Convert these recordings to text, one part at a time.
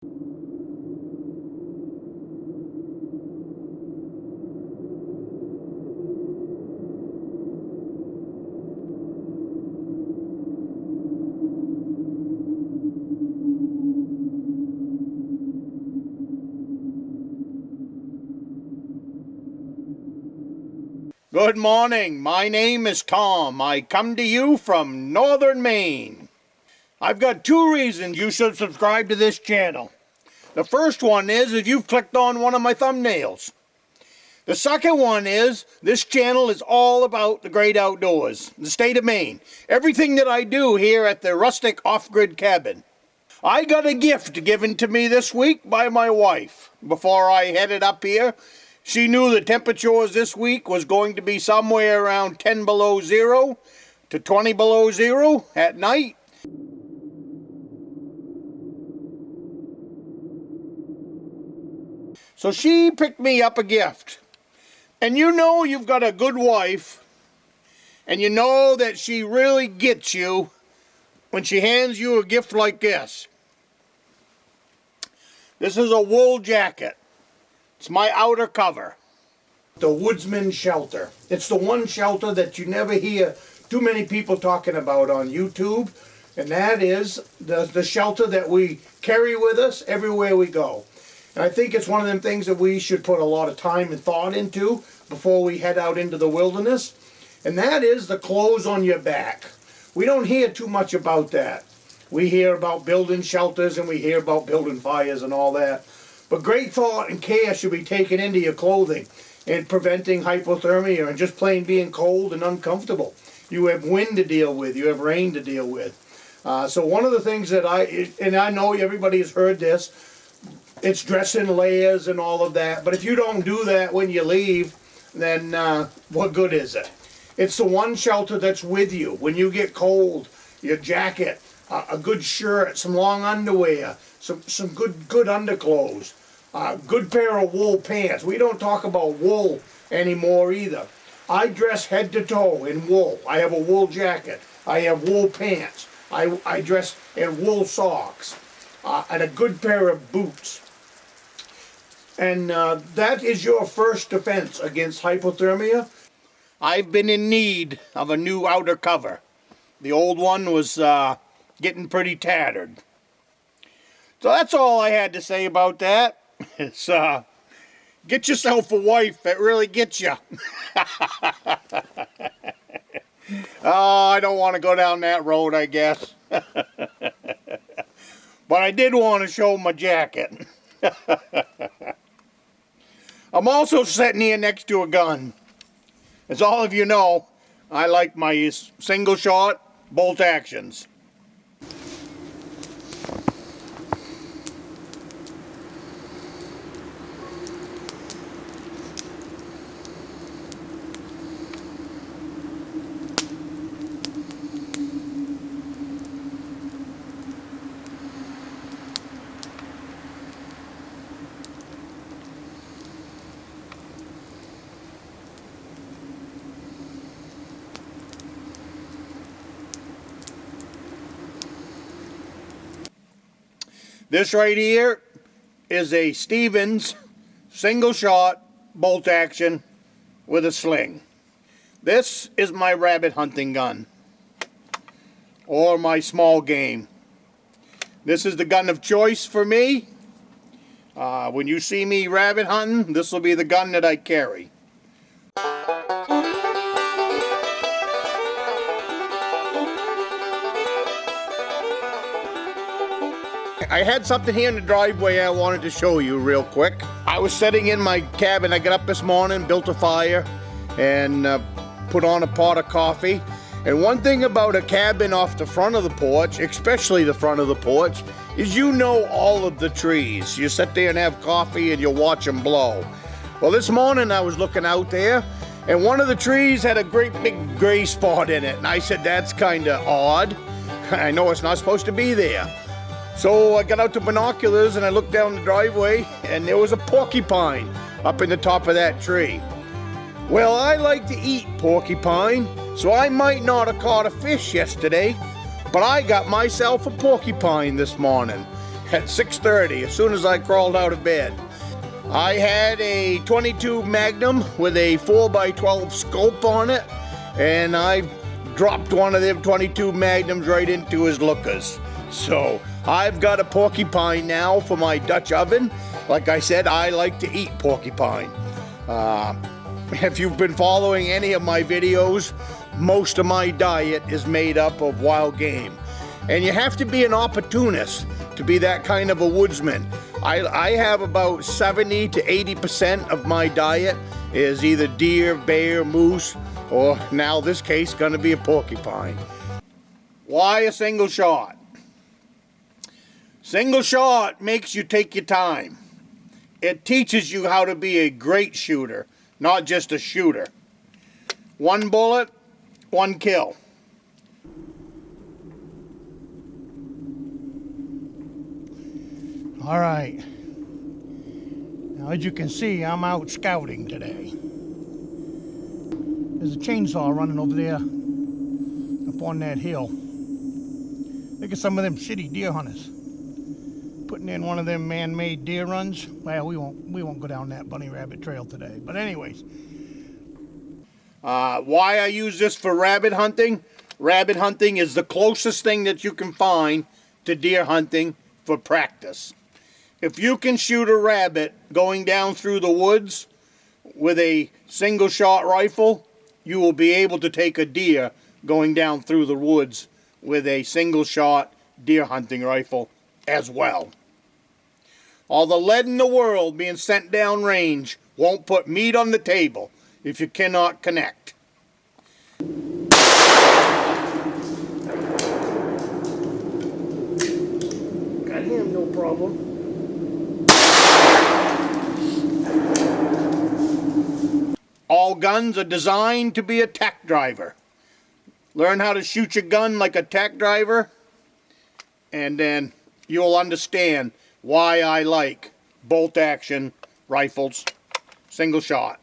Good morning. My name is Tom. I come to you from Northern Maine. I've got two reasons you should subscribe to this channel. The first one is if you've clicked on one of my thumbnails. The second one is this channel is all about the great outdoors, the state of Maine. Everything that I do here at the Rustic off-grid cabin. I got a gift given to me this week by my wife. Before I headed up here, she knew the temperatures this week was going to be somewhere around 10 below zero to 20 below zero at night. So she picked me up a gift. And you know you've got a good wife, and you know that she really gets you when she hands you a gift like this. This is a wool jacket. It's my outer cover. The Woodsman shelter. It's the one shelter that you never hear too many people talking about on YouTube. And that is the shelter that we carry with us everywhere we go. And I think it's one of them things that we should put a lot of time and thought into before we head out into the wilderness. And that is the clothes on your back. We don't hear too much about that. We hear about building shelters and we hear about building fires and all that. But great thought and care should be taken into your clothing and preventing hypothermia and just plain being cold and uncomfortable. You have wind to deal with. You have rain to deal with. So one of the things that I know everybody has heard this, it's dress in layers and all of that. But if you don't do that when you leave, then what good is it? It's the one shelter that's with you. When you get cold, your jacket, a good shirt, some long underwear, some good underclothes. Good pair of wool pants. We don't talk about wool anymore either. I dress head to toe in wool. I have a wool jacket. I have wool pants. I dress in wool socks. And a good pair of boots. And that is your first defense against hypothermia. I've been in need of a new outer cover. The old one was getting pretty tattered. So that's all I had to say about that. It's, get yourself a wife that really gets you. Oh, I don't want to go down that road, I guess. But I did want to show my jacket. I'm also sitting here next to a gun. As all of you know, I like my single shot bolt actions. This right here is a Stevens single shot bolt action with a sling. This is my rabbit hunting gun or my small game. This is the gun of choice for me. When you see me rabbit hunting, this will be the gun that I carry. I had something here in the driveway I wanted to show you real quick. I was sitting in my cabin. I got up this morning, built a fire, and put on a pot of coffee. And one thing about a cabin off the front of the porch, especially the front of the porch, is you know all of the trees. You sit there and have coffee and you watch them blow. Well, this morning I was looking out there, and one of the trees had a great big gray spot in it. And I said, that's kind of odd. I know it's not supposed to be there. So I got out the binoculars and I looked down the driveway and there was a porcupine up in the top of that tree. Well, I like to eat porcupine, so I might not have caught a fish yesterday, but I got myself a porcupine this morning. at 6:30, as soon as I crawled out of bed. I had a 22 Magnum with a 4x12 scope on it, and I dropped one of them 22 Magnums right into his lookers. So I've got a porcupine now for my Dutch oven. Like I said, I like to eat porcupine. If you've been following any of my videos, most of my diet is made up of wild game. And you have to be an opportunist to be that kind of a woodsman. I have about 70 to 80% of my diet is either deer, bear, moose, or now this case gonna be a porcupine. Why a single shot? Single shot makes you take your time. It teaches you how to be a great shooter, not just a shooter. One bullet, one kill. All right. Now, as you can see, I'm out scouting today. There's a chainsaw running over there up on that hill. Look at some of them shitty deer hunters putting in one of them man-made deer runs. Well, we won't go down that bunny rabbit trail today. But anyways, why I use this for rabbit hunting? Rabbit hunting is the closest thing that you can find to deer hunting for practice. If you can shoot a rabbit going down through the woods with a single shot rifle, you will be able to take a deer going down through the woods with a single shot deer hunting rifle as well. All the lead in the world being sent down range won't put meat on the table if you cannot connect. Got him, no problem. All guns are designed to be a tack driver. Learn how to shoot your gun like a tack driver, and then you'll understand why I like bolt action rifles, single shot.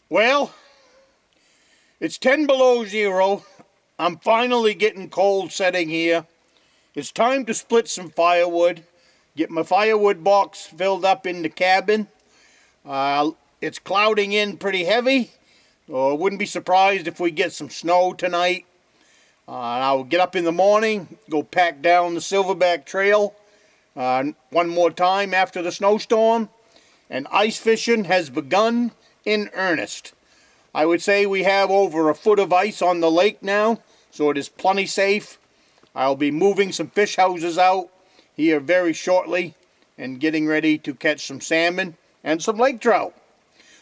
Well, it's 10 below zero. I'm finally getting cold setting here. It's time to split some firewood. Get my firewood box filled up in the cabin. It's clouding in pretty heavy. Wouldn't be surprised if we get some snow tonight. And I'll get up in the morning, go pack down the Silverback Trail one more time after the snowstorm, and ice fishing has begun in earnest. I would say we have over a foot of ice on the lake now, so it is plenty safe. I'll be moving some fish houses out here very shortly and getting ready to catch some salmon and some lake trout.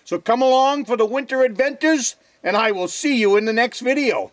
So come along for the winter adventures, and I will see you in the next video.